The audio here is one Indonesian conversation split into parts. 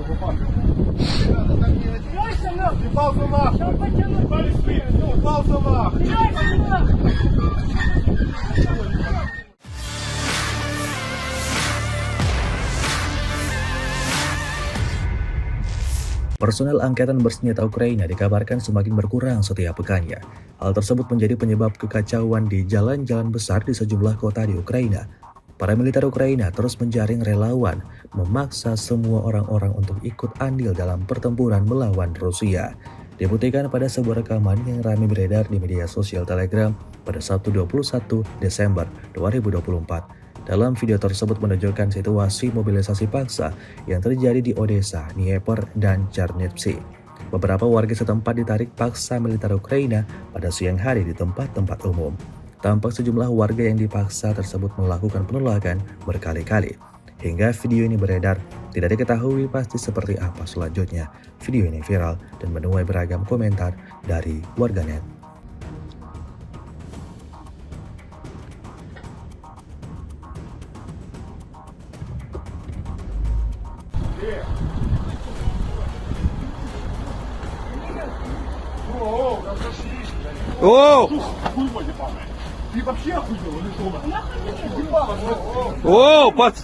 Personel Angkatan Bersenjata Ukraina dikabarkan semakin berkurang setiap pekannya. Hal tersebut menjadi penyebab kekacauan di jalan-jalan besar di sejumlah kota di Ukraina. Para militer Ukraina terus menjaring relawan, memaksa semua orang-orang untuk ikut andil dalam pertempuran melawan Rusia. Dibuktikan pada sebuah rekaman yang ramai beredar di media sosial Telegram pada Sabtu 21 Desember 2024. Dalam video tersebut menunjukkan situasi mobilisasi paksa yang terjadi di Odessa, Dnieper, dan Chernivtsi. Beberapa warga setempat ditarik paksa militer Ukraina pada siang hari di tempat-tempat umum. Tampak sejumlah warga yang dipaksa tersebut melakukan penolakan berkali-kali. Hingga video ini beredar, tidak diketahui pasti seperti apa selanjutnya. Video ini viral dan menuai beragam komentar dari warganet. О! Ты вообще охуел или что? О, пац!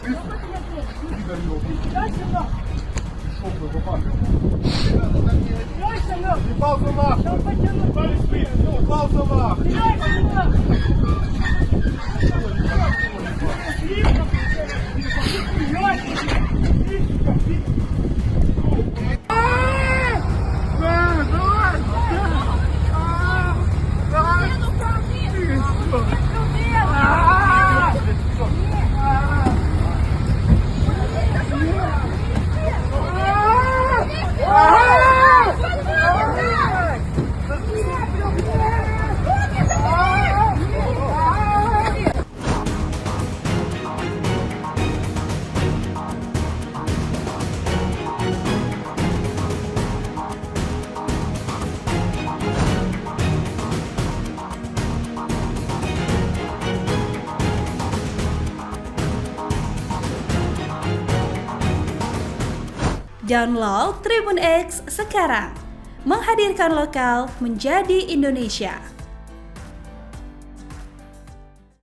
Download Tribun X sekarang, menghadirkan lokal menjadi Indonesia.